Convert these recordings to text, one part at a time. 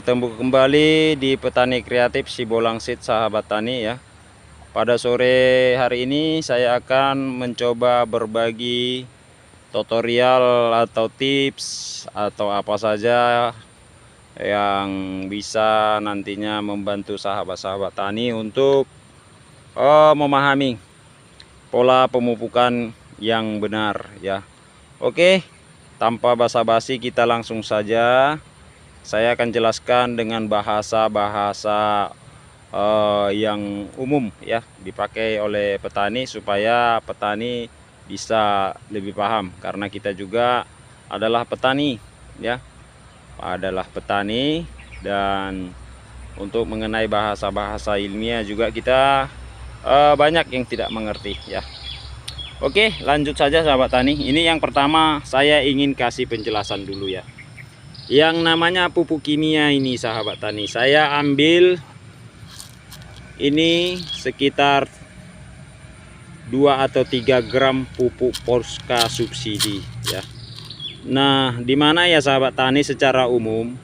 bertemu kembali di Petani Kreatif Sibolang Seed, sahabat tani ya. Pada sore hari ini saya akan mencoba berbagi tutorial atau tips atau apa saja yang bisa nantinya membantu sahabat-sahabat tani untuk memahami pola pemupukan yang benar ya. Oke, tanpa basa-basi kita langsung saja. Saya akan jelaskan dengan bahasa-bahasa yang umum ya, dipakai oleh petani supaya petani bisa lebih paham, karena kita juga adalah petani ya, dan untuk mengenai bahasa-bahasa ilmiah juga kita banyak yang tidak mengerti ya. Oke, lanjut saja sahabat tani. Ini yang pertama saya ingin kasih penjelasan dulu ya. Yang namanya pupuk kimia ini sahabat tani, saya ambil ini sekitar 2 atau 3 gram pupuk Polska subsidi ya. Nah, dimana ya sahabat tani, secara umum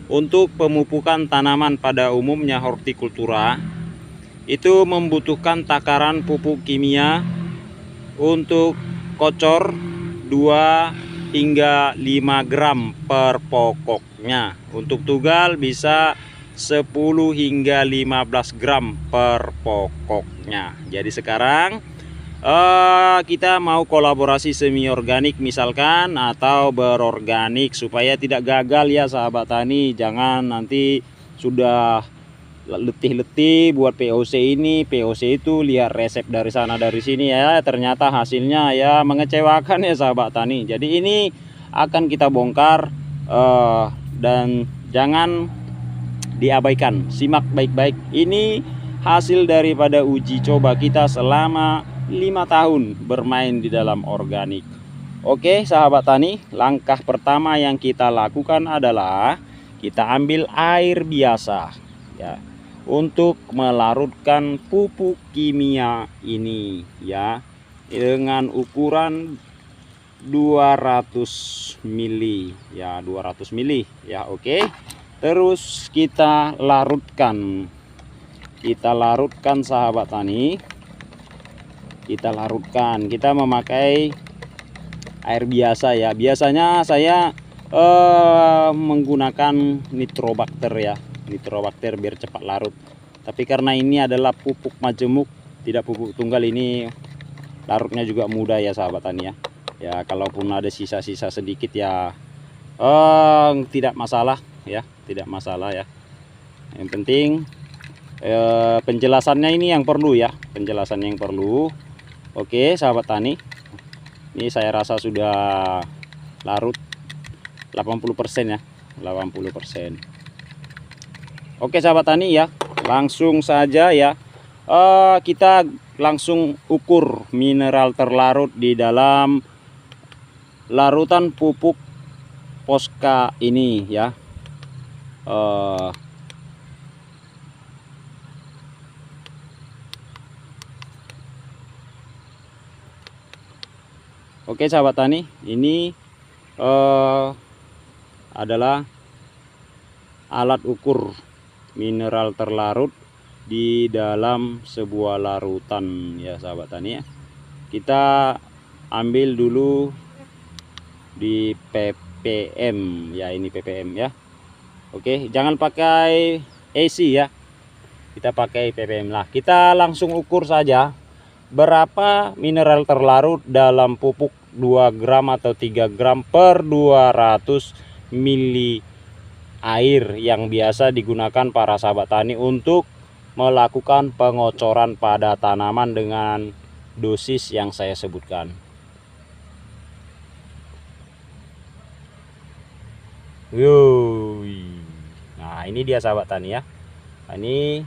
untuk pemupukan tanaman pada umumnya hortikultura itu membutuhkan takaran pupuk kimia untuk kocor 2 hingga 5 gram per pokoknya. Untuk tugal bisa 10 hingga 15 gram per pokoknya. Jadi sekarang kita mau kolaborasi semi organik misalkan, atau berorganik, supaya tidak gagal ya sahabat tani. Jangan nanti sudah letih-letih buat POC ini, POC itu, lihat resep dari sana dari sini ya, ternyata hasilnya ya mengecewakan ya sahabat tani. Jadi ini akan kita bongkar dan jangan diabaikan, simak baik-baik. Ini hasil daripada uji coba kita selama 5 tahun bermain di dalam organik. Oke sahabat tani, langkah pertama yang kita lakukan adalah kita ambil air biasa ya, untuk melarutkan pupuk kimia ini ya, dengan ukuran 200 mili ya, 200 mili ya. Oke, terus kita larutkan sahabat tani, kita larutkan. Kita memakai air biasa ya, biasanya saya menggunakan nitrobakter ya, nitrobakter biar cepat larut. Tapi karena ini adalah pupuk majemuk, tidak pupuk tunggal, ini larutnya juga mudah ya sahabat tani ya. Ya kalaupun ada sisa-sisa sedikit ya tidak masalah ya, tidak masalah ya. Yang penting penjelasannya ini yang perlu ya, penjelasan yang perlu. Oke sahabat tani, ini saya rasa sudah larut 80% ya, 80%. Oke sahabat tani ya, langsung saja ya, kita langsung ukur mineral terlarut di dalam larutan pupuk Polska ini ya. Oke sahabat tani, ini adalah alat ukur mineral terlarut di dalam sebuah larutan ya sahabat tani ya. Kita ambil dulu di ppm ya, ini ppm ya. Oke, jangan pakai AC ya, kita pakai ppm lah. Kita langsung ukur saja berapa mineral terlarut dalam pupuk 2 gram atau 3 gram per 200 mili air yang biasa digunakan para sahabat tani untuk melakukan pengocoran pada tanaman dengan dosis yang saya sebutkan. Nah ini dia sahabat tani ya. Ini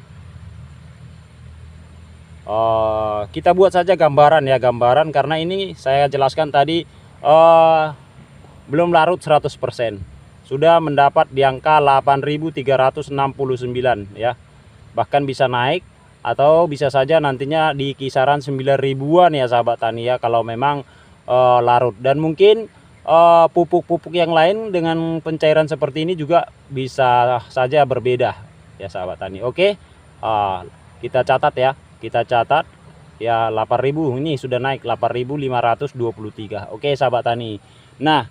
kita buat saja gambaran ya, gambaran, karena ini saya jelaskan tadi belum larut 100%. Sudah mendapat di angka 8.369 ya. Bahkan bisa naik atau bisa saja nantinya di kisaran 9 ribuan ya sahabat tani ya, kalau memang larut. Dan mungkin pupuk-pupuk yang lain dengan pencairan seperti ini juga bisa saja berbeda ya sahabat tani. Oke, kita catat ya, kita catat ya, 8.000 ini sudah naik 8.523. Oke sahabat tani. Nah,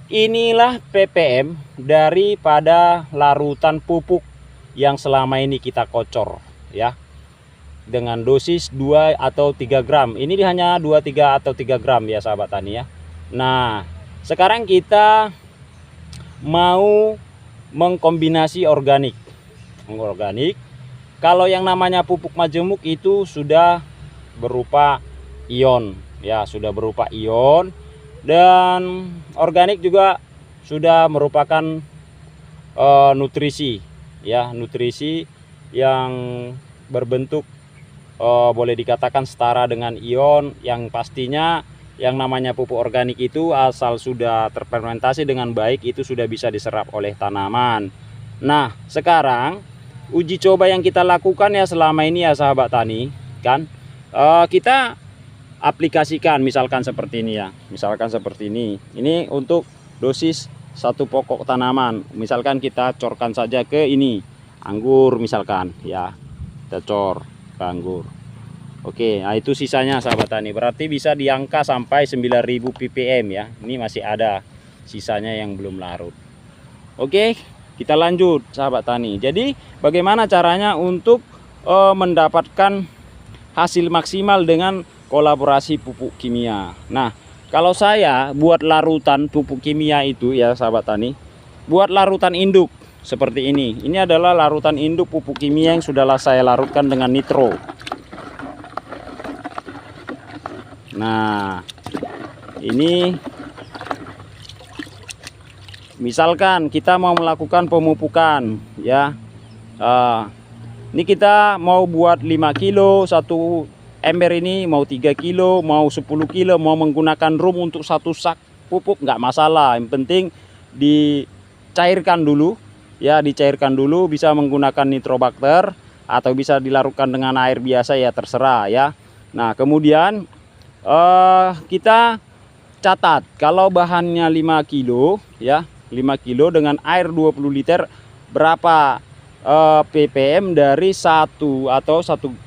inilah ppm daripada larutan pupuk yang selama ini kita kocor ya, dengan dosis 2 atau 3 gram. Ini hanya 2, 3 atau 3 gram ya sahabat tani ya. Nah, sekarang kita mau mengkombinasi organik. Kalau yang namanya pupuk majemuk itu sudah berupa ion ya, sudah berupa ion, dan organik juga sudah merupakan nutrisi ya, nutrisi yang berbentuk boleh dikatakan setara dengan ion, yang pastinya yang namanya pupuk organik itu asal sudah terfermentasi dengan baik itu sudah bisa diserap oleh tanaman. Nah, sekarang uji coba yang kita lakukan ya selama ini ya sahabat tani kan, kita aplikasikan misalkan seperti ini ya, misalkan seperti ini untuk dosis 1 pokok tanaman. Misalkan kita corkan saja ke ini anggur misalkan ya, kita cor ke anggur. Oke, nah itu sisanya sahabat tani, berarti bisa di angka sampai 9.000 ppm ya. Ini masih ada sisanya yang belum larut. Oke, kita lanjut sahabat tani. Jadi bagaimana caranya untuk mendapatkan hasil maksimal dengan kolaborasi pupuk kimia. Nah, kalau saya buat larutan pupuk kimia itu ya sahabat tani, buat larutan induk seperti ini. Ini adalah larutan induk pupuk kimia yang sudah saya larutkan dengan nitro. Nah, ini misalkan kita mau melakukan pemupukan ya, ini kita mau buat 5 kilo satu ember ini, mau 3 kilo, mau 10 kilo, mau menggunakan drum untuk 1 sak pupuk nggak masalah. Yang penting dicairkan dulu ya, dicairkan dulu, bisa menggunakan nitrobakter atau bisa dilarutkan dengan air biasa ya, terserah ya. Nah, kemudian kita catat kalau bahannya 5 kilo ya, 5 kilo dengan air 20 liter, berapa ppm dari satu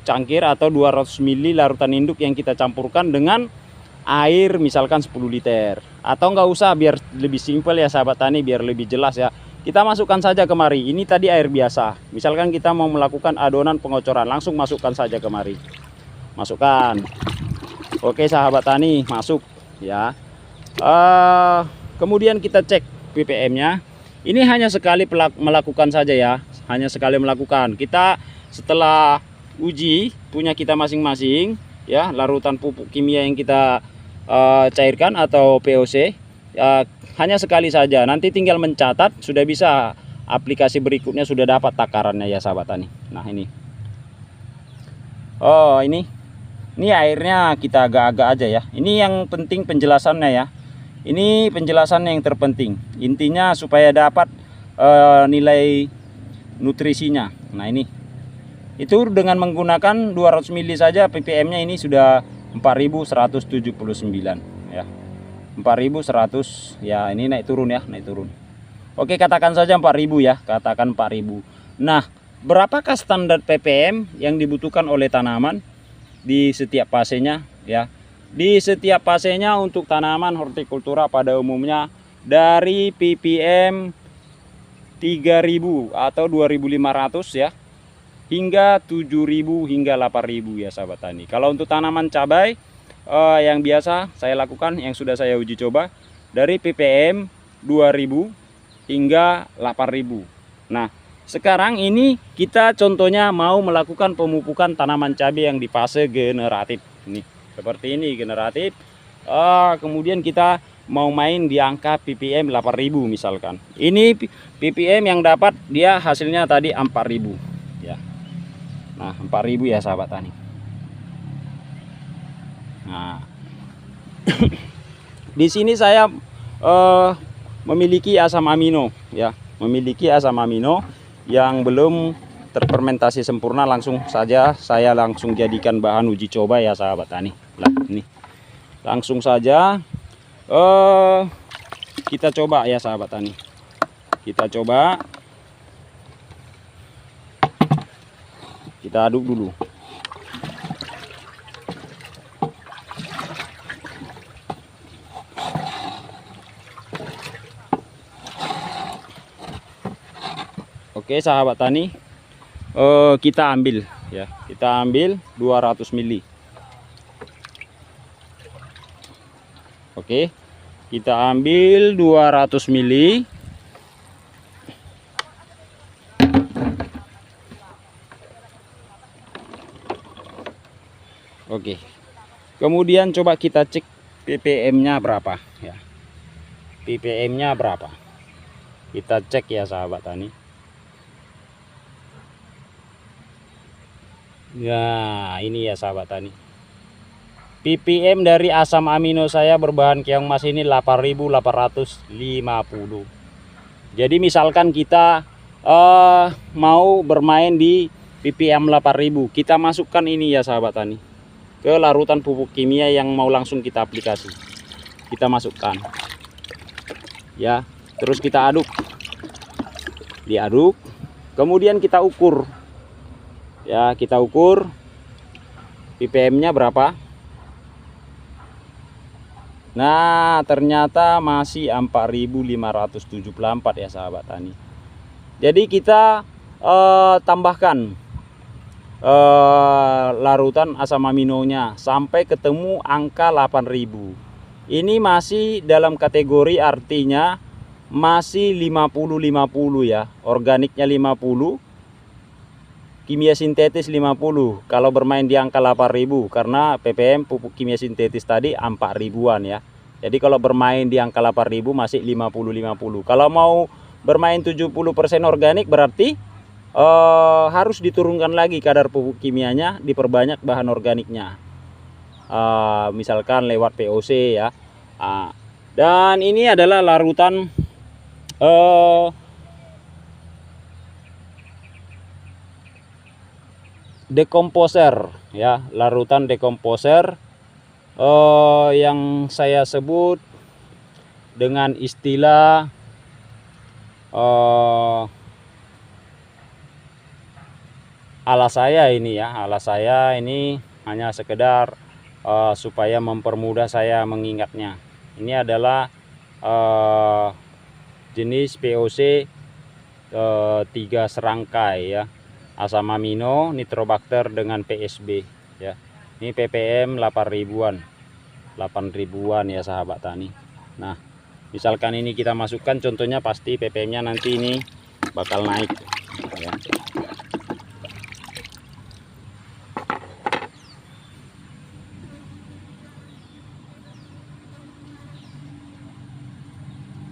cangkir atau 200 ml larutan induk yang kita campurkan dengan air misalkan 10 liter. Atau enggak usah, biar lebih simpel ya sahabat tani, biar lebih jelas ya, kita masukkan saja kemari. Ini tadi air biasa, misalkan kita mau melakukan adonan pengocoran, langsung masukkan saja kemari, masukkan. Oke sahabat tani, masuk ya. Kemudian kita cek ppm nya. Ini hanya sekali melakukan saja ya, hanya sekali melakukan. Kita setelah uji punya kita masing-masing ya, larutan pupuk kimia yang kita cairkan atau POC hanya sekali saja. Nanti tinggal mencatat, sudah bisa aplikasi berikutnya sudah dapat takarannya ya sahabat tani. Nah ini, ini airnya kita agak-agak aja ya. Ini yang penting penjelasannya ya. Ini penjelasannya yang terpenting. Intinya supaya dapat nilai nutrisinya. Nah ini, itu dengan menggunakan 200 ml saja ppm-nya ini sudah 4.179 ya. 4.100 ya, ini naik turun ya, naik turun. Oke, katakan saja 4.000 ya, katakan 4.000. Nah, berapakah standar ppm yang dibutuhkan oleh tanaman di setiap fasenya ya? Di setiap fasenya untuk tanaman hortikultura pada umumnya dari ppm 3.000 atau 2.500 ya, hingga 7.000 hingga 8.000 ya sahabat tani. Kalau untuk tanaman cabai yang biasa saya lakukan, yang sudah saya uji coba, dari ppm 2.000 hingga 8.000. Nah, sekarang ini kita contohnya mau melakukan pemupukan tanaman cabai yang di fase generatif. Nih, seperti ini generatif. Kemudian kita mau main di angka ppm 8.000 misalkan. Ini ppm yang dapat dia hasilnya tadi 4.000 ya. Nah, 4.000 ya sahabat tani. Nah, di sini saya memiliki asam amino ya, memiliki asam amino yang belum terfermentasi sempurna. Langsung saja saya langsung jadikan bahan uji coba ya sahabat tani. Lah ini langsung saja kita coba ya sahabat tani. Kita coba. Kita aduk dulu. Oke sahabat tani, kita ambil ya, kita ambil 200 ml. Oke, kita ambil 200 ml. Oke, kemudian coba kita cek ppm-nya berapa ya, ppm-nya berapa, kita cek ya sahabat tani. Nah ini ya sahabat tani, ppm dari asam amino saya berbahan keong emas ini 8.850. Jadi misalkan kita mau bermain di ppm 8.000, kita masukkan ini ya sahabat tani ke larutan pupuk kimia yang mau langsung kita aplikasi. Kita masukkan ya, terus kita aduk, diaduk, kemudian kita ukur ya, kita ukur ppm-nya berapa. Nah ternyata masih 4.574 ya sahabat tani. Jadi kita tambahkan larutan asam aminonya sampai ketemu angka 8.000. Ini masih dalam kategori, artinya masih 50-50 ya, organiknya 50, kimia sintetis 50. Kalau bermain di angka 8.000, karena ppm pupuk kimia sintetis tadi 4.000-an ya. Jadi kalau bermain di angka 8.000 masih 50-50. Kalau mau bermain 70% organik berarti harus diturunkan lagi kadar pupuk kimianya, diperbanyak bahan organiknya. Misalkan lewat POC ya. Dan ini adalah larutan dekomposer ya, larutan dekomposer yang saya sebut dengan istilah ala saya ini ya. Ala saya ini hanya sekedar supaya mempermudah saya mengingatnya. Ini adalah jenis POC 3 serangkai ya, asam amino, nitrobakter dengan PSB ya. Ini ppm 8.000-an ya sahabat tani. Nah misalkan ini kita masukkan, contohnya pasti ppm-nya nanti ini bakal naik ya.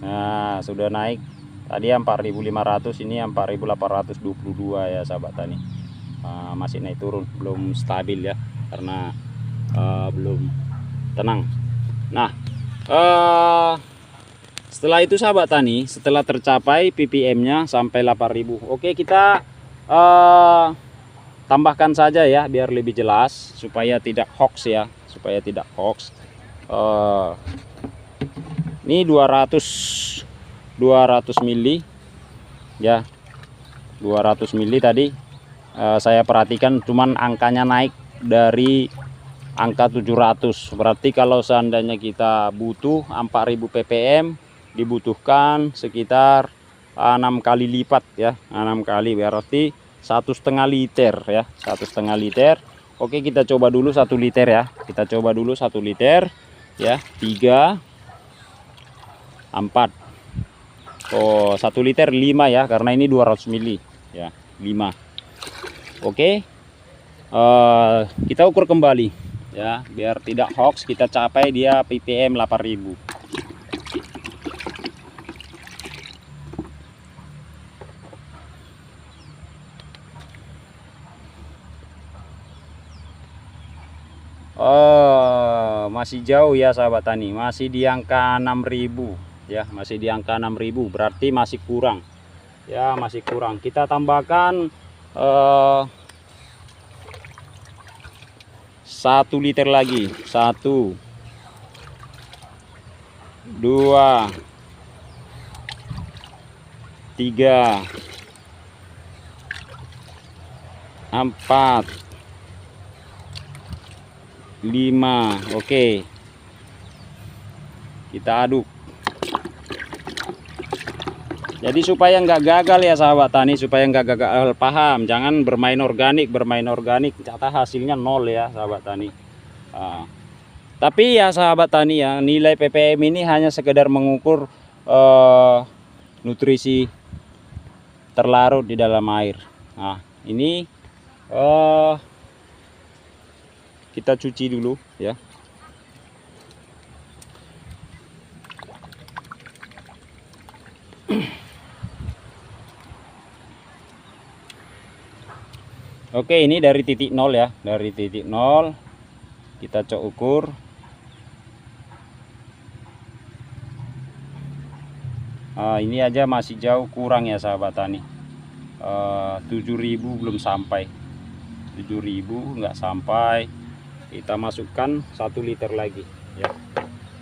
Nah sudah naik, tadi 4.500, ini 4.822 ya sahabat tani. Masih naik turun, belum stabil ya, karena belum tenang. Nah setelah itu sahabat tani, setelah tercapai ppm-nya sampai 8.000, oke kita tambahkan saja ya biar lebih jelas, supaya tidak hoax ya, supaya tidak hoax. Ini 200 ml ya, 200 ml tadi saya perhatikan cuman angkanya naik dari angka 700. Berarti kalau seandainya kita butuh 4.000 ppm, dibutuhkan sekitar 6 kali lipat ya, 6 kali, berarti 1,5 liter ya, 1,5 liter. Oke kita coba dulu 1 liter ya, kita coba dulu 1 liter ya, 3 4. Oh 1 liter 5 ya, karena ini 200 ml ya, 5. Oke, kita ukur kembali ya, biar tidak hoax, kita capai dia ppm 8.000. Masih jauh ya sahabat tani, masih di angka 6.000 ya, masih di angka 6.000, berarti masih kurang ya, masih kurang. Kita tambahkan 1 liter lagi, 1 2 3, 4, 5. Oke, kita aduk. Jadi supaya nggak gagal ya sahabat tani, supaya nggak gagal paham, jangan bermain organik ternyata hasilnya nol ya sahabat tani. Tapi ya sahabat tani ya, nilai ppm ini hanya sekedar mengukur nutrisi terlarut di dalam air. Nah ini kita cuci dulu ya. Oke, ini dari titik nol ya, dari titik nol kita cok ukur. Ini aja masih jauh kurang ya sahabat tani. 7.000 belum sampai, 7.000 nggak sampai. Kita masukkan 1 liter lagi ya.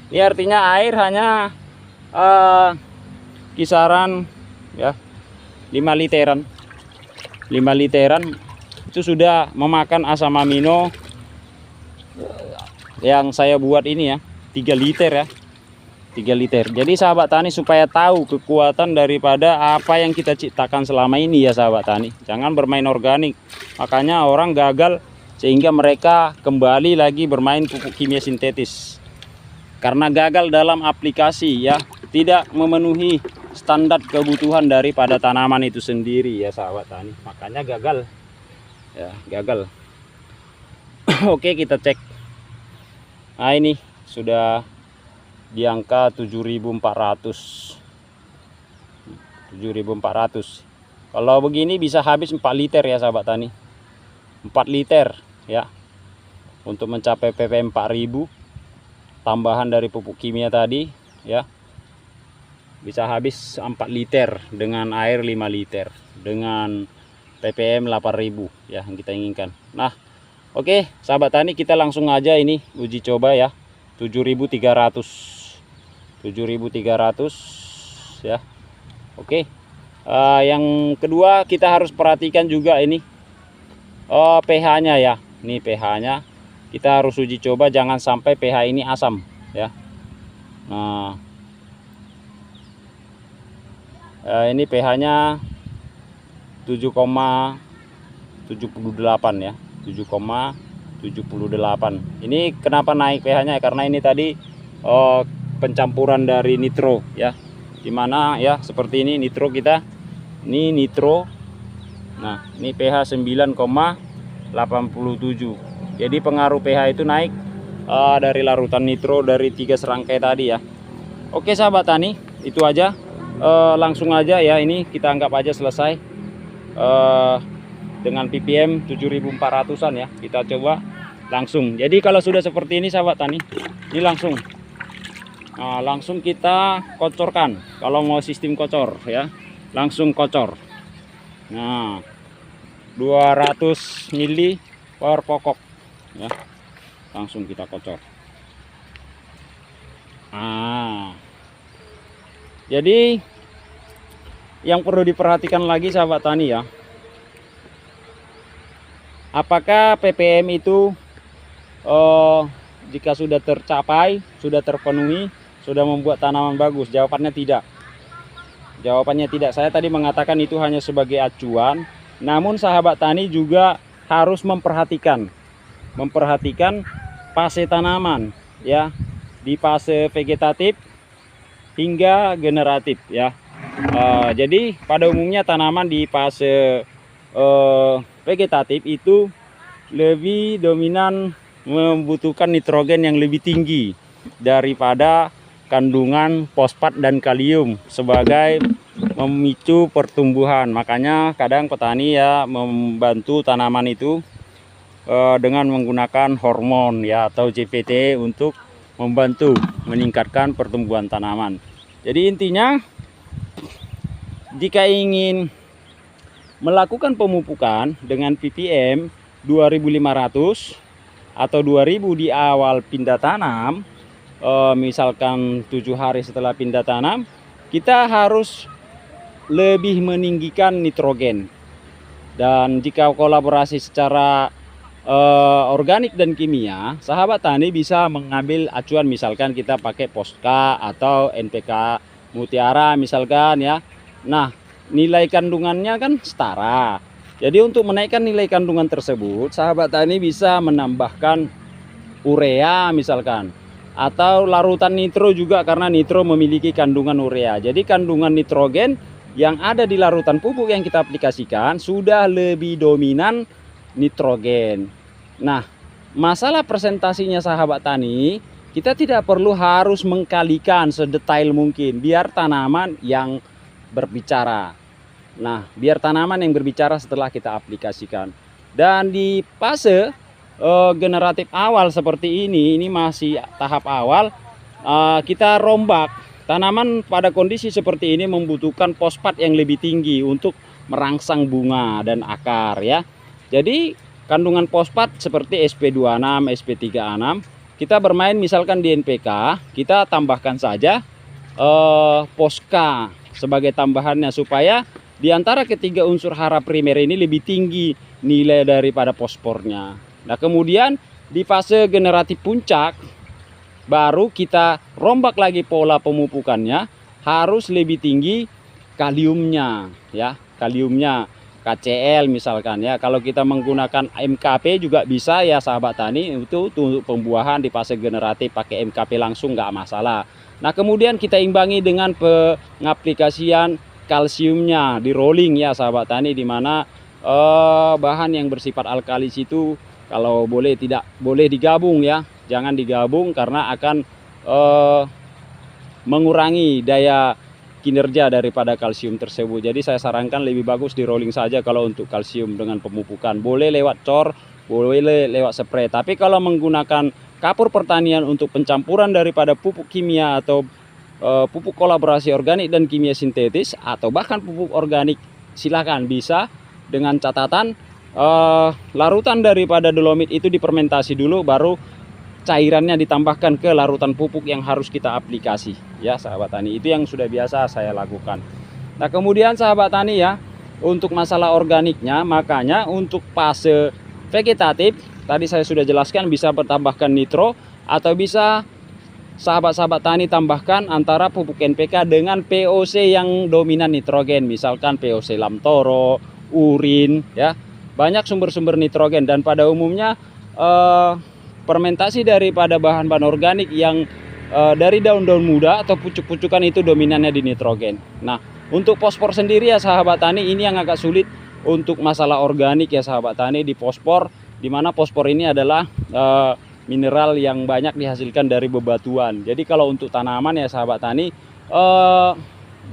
Ini artinya air hanya kisaran ya 5 literan. 5 literan itu sudah memakan asam amino yang saya buat ini ya, 3 liter ya, 3 liter. Jadi sahabat tani supaya tahu kekuatan daripada apa yang kita ciptakan selama ini ya sahabat tani, jangan bermain organik. Makanya orang gagal sehingga mereka kembali lagi bermain pupuk kimia sintetis karena gagal dalam aplikasi ya, tidak memenuhi standar kebutuhan daripada tanaman itu sendiri ya sahabat tani, makanya gagal ya, gagal. Oke, kita cek. Nah ini sudah di angka 7.400. Kalau begini bisa habis 4 liter ya sahabat tani, 4 liter ya, untuk mencapai ppm 4.000 tambahan dari pupuk kimia tadi ya, bisa habis 4 liter dengan air 5 liter dengan ppm 8.000 ya yang kita inginkan. Nah oke sahabat tani, kita langsung aja ini uji coba ya, 7.300 ya. Oke, yang kedua kita harus perhatikan juga ini pH nya ya. Ini pH nya kita harus uji coba, jangan sampai pH ini asam ya. Nah ini pH nya 7,78 ya, 7,78. Ini kenapa naik pH nya? Karena ini tadi pencampuran dari nitro ya, dimana ya seperti ini nitro kita, ini nitro. Nah ini pH 9,87. Jadi pengaruh pH itu naik dari larutan nitro dari 3 serangkai tadi ya. Oke sahabat tani, itu aja. Langsung aja ya, ini kita anggap aja selesai dengan ppm 7.400an ya. Kita coba langsung. Jadi kalau sudah seperti ini sahabat tani, ini langsung kita kocorkan. Kalau mau sistem kocor ya, langsung kocor. Nah 200 mili per pokok ya, langsung kita kocor. Jadi yang perlu diperhatikan lagi sahabat tani ya, apakah ppm itu jika sudah tercapai, sudah terpenuhi, sudah membuat tanaman bagus? Jawabannya tidak. Jawabannya tidak. Saya tadi mengatakan itu hanya sebagai acuan, namun sahabat tani juga harus memperhatikan fase tanaman ya, di fase vegetatif hingga generatif ya. Jadi pada umumnya tanaman di fase vegetatif itu lebih dominan membutuhkan nitrogen yang lebih tinggi daripada kandungan fosfat dan kalium sebagai memicu pertumbuhan. Makanya kadang petani ya membantu tanaman itu dengan menggunakan hormon ya atau CPT untuk membantu meningkatkan pertumbuhan tanaman. Jadi intinya, jika ingin melakukan pemupukan dengan ppm 2.500 atau 2.000 di awal pindah tanam, misalkan 7 hari setelah pindah tanam, kita harus lebih meninggikan nitrogen. Dan jika kolaborasi secara organik dan kimia, sahabat tani bisa mengambil acuan, misalkan kita pakai Posca atau NPK Mutiara misalkan ya. Nah, nilai kandungannya kan setara. Jadi untuk menaikkan nilai kandungan tersebut, sahabat tani bisa menambahkan urea misalkan, atau larutan nitro juga, karena nitro memiliki kandungan urea. Jadi kandungan nitrogen yang ada di larutan pupuk yang kita aplikasikan sudah lebih dominan nitrogen. Nah, masalah presentasinya sahabat tani, kita tidak perlu harus mengkalikan sedetail mungkin, biar tanaman yang berbicara. Nah, biar tanaman yang berbicara setelah kita aplikasikan. Dan di fase generatif awal seperti ini masih tahap awal, kita rombak. Tanaman pada kondisi seperti ini membutuhkan fosfat yang lebih tinggi untuk merangsang bunga dan akar ya. Jadi kandungan fosfat seperti SP26, SP36, kita bermain misalkan di NPK, kita tambahkan saja Posca sebagai tambahannya, supaya di antara ketiga unsur hara primer ini lebih tinggi nilai daripada fosfornya. Nah, kemudian di fase generatif puncak baru kita rombak lagi pola pemupukannya, harus lebih tinggi kaliumnya ya, kaliumnya KCl misalkan ya. Kalau kita menggunakan MKP juga bisa ya sahabat tani, itu untuk pembuahan di fase generatif pakai MKP langsung nggak masalah. Nah, kemudian kita imbangi dengan pengaplikasian kalsiumnya di rolling ya sahabat tani, di mana bahan yang bersifat alkalis itu kalau boleh tidak boleh digabung ya, jangan digabung karena akan mengurangi daya kinerja daripada kalsium tersebut. Jadi saya sarankan lebih bagus di rolling saja kalau untuk kalsium dengan pemupukan. Boleh lewat cor, boleh lewat spray. Tapi kalau menggunakan kapur pertanian untuk pencampuran daripada pupuk kimia atau pupuk kolaborasi organik dan kimia sintetis, atau bahkan pupuk organik, silakan bisa, dengan catatan larutan daripada dolomit itu difermentasi dulu, baru cairannya ditambahkan ke larutan pupuk yang harus kita aplikasi ya sahabat tani. Itu yang sudah biasa saya lakukan. Nah, kemudian sahabat tani ya, untuk masalah organiknya, makanya untuk fase vegetatif tadi saya sudah jelaskan, bisa bertambahkan nitro, atau bisa sahabat-sahabat tani tambahkan antara pupuk NPK dengan POC yang dominan nitrogen, misalkan POC Lamtoro, urin ya. Banyak sumber-sumber nitrogen, dan pada umumnya fermentasi daripada bahan-bahan organik yang dari daun-daun muda atau pucuk-pucukan itu dominannya di nitrogen. Nah, untuk fosfor sendiri ya sahabat tani, ini yang agak sulit untuk masalah organik ya sahabat tani, di fosfor, dimana fosfor ini adalah mineral yang banyak dihasilkan dari bebatuan. Jadi kalau untuk tanaman ya sahabat tani,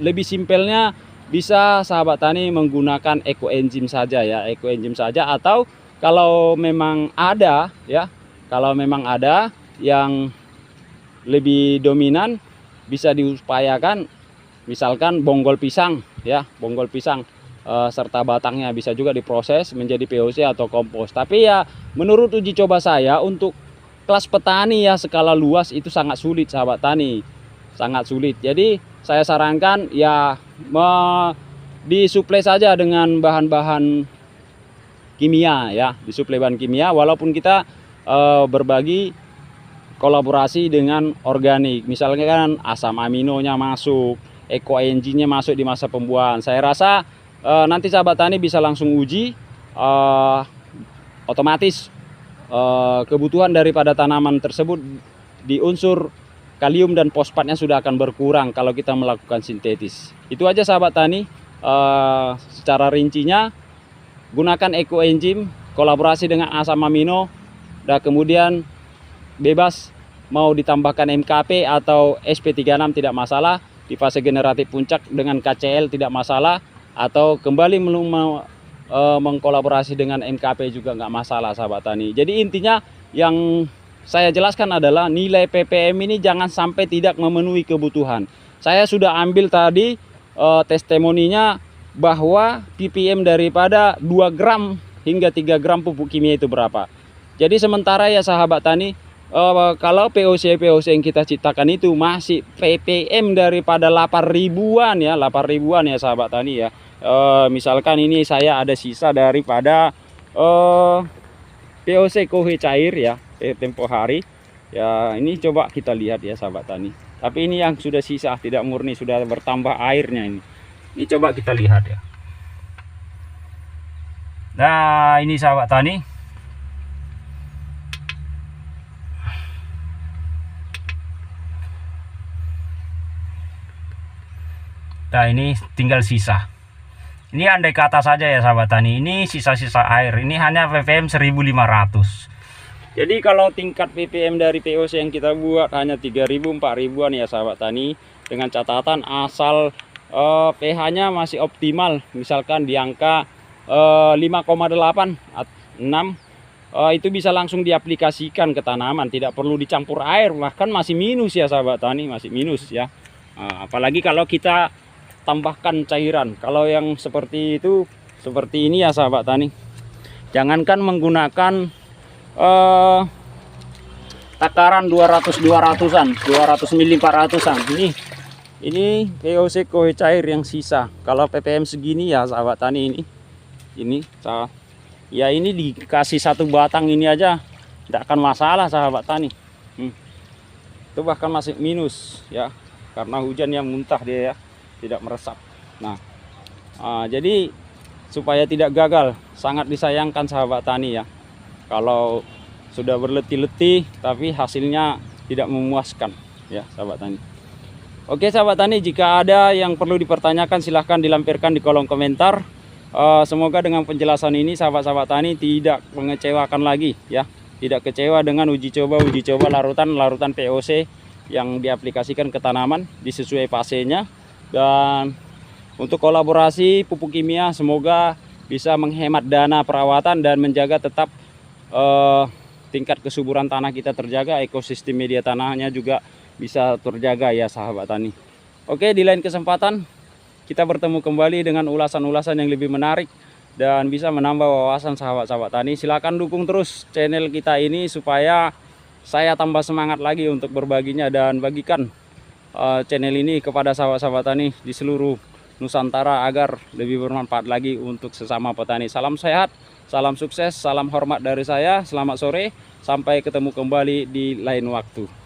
lebih simpelnya bisa sahabat tani menggunakan ekoenzim saja ya, ekoenzim saja. Atau kalau memang ada ya, kalau memang ada yang lebih dominan, bisa diupayakan misalkan bonggol pisang ya, bonggol pisang serta batangnya bisa juga diproses menjadi POC atau kompos. Tapi ya menurut uji coba saya, untuk kelas petani ya skala luas itu sangat sulit sahabat tani, sangat sulit. Jadi saya sarankan ya disuplai saja dengan bahan-bahan kimia ya, disuplai bahan kimia, walaupun kita berbagi kolaborasi dengan organik. Misalnya kan asam aminonya masuk, ekoenzimnya masuk di masa pembuahan. Saya rasa nanti sahabat tani bisa langsung uji, otomatis kebutuhan daripada tanaman tersebut di unsur kalium dan fosfatnya sudah akan berkurang kalau kita melakukan sintetis. Itu aja sahabat tani, secara rincinya gunakan ekoenzim kolaborasi dengan asam amino, dan kemudian bebas mau ditambahkan MKP atau SP36 tidak masalah, di fase generatif puncak dengan KCl tidak masalah, atau kembali mengkolaborasi dengan MKP juga nggak masalah sahabat tani. Jadi intinya yang saya jelaskan adalah nilai ppm ini jangan sampai tidak memenuhi kebutuhan. Saya sudah ambil tadi testimoninya bahwa ppm daripada 2 gram hingga 3 gram pupuk kimia itu berapa. Jadi sementara ya sahabat tani, kalau POC yang kita ciptakan itu masih ppm daripada 8 ribuan ya, 8 ribuan ya sahabat tani ya. Misalkan ini saya ada sisa daripada POC kohe cair ya, tempo hari ya. Ini coba kita lihat ya sahabat tani, tapi ini yang sudah sisa, tidak murni, sudah bertambah airnya ini coba kita lihat ya. Nah ini sahabat tani, nah ini tinggal sisa. Ini andai kata saja ya sahabat tani, ini sisa-sisa air, ini hanya ppm 1500. Jadi kalau tingkat ppm dari POC yang kita buat hanya 3000 4000-an ya sahabat tani, dengan catatan asal pH-nya masih optimal, misalkan di angka 5,8 6, itu bisa langsung diaplikasikan ke tanaman, tidak perlu dicampur air. Bahkan masih minus ya sahabat tani, masih minus ya. Apalagi kalau kita tambahkan cairan. Kalau yang seperti itu, seperti ini ya sahabat tani, jangankan menggunakan takaran 200-200an 200 mili 400an, ini POC kohe cair yang sisa. Kalau ppm segini ya sahabat tani, ini ya ini dikasih satu batang ini aja tidak akan masalah sahabat tani. Itu bahkan masih minus ya, karena hujan yang muntah dia ya, tidak meresap. Nah jadi supaya tidak gagal, sangat disayangkan sahabat tani ya, kalau sudah berletih-letih tapi hasilnya tidak memuaskan ya sahabat tani. Oke sahabat tani, jika ada yang perlu dipertanyakan silahkan dilampirkan di kolom komentar. Semoga dengan penjelasan ini sahabat-sahabat tani tidak mengecewakan lagi ya, tidak kecewa dengan uji coba larutan POC yang diaplikasikan ke tanaman disesuai fasenya. Dan untuk kolaborasi pupuk kimia, semoga bisa menghemat dana perawatan dan menjaga tetap tingkat kesuburan tanah kita terjaga, ekosistem media tanahnya juga bisa terjaga ya sahabat tani. Oke, di lain kesempatan kita bertemu kembali dengan ulasan-ulasan yang lebih menarik dan bisa menambah wawasan sahabat-sahabat tani. Silakan dukung terus channel kita ini supaya saya tambah semangat lagi untuk berbaginya dan bagikan channel ini kepada sahabat-sahabat tani di seluruh Nusantara agar lebih bermanfaat lagi untuk sesama petani. Salam sehat, salam sukses, salam hormat dari saya. Selamat sore, sampai ketemu kembali di lain waktu.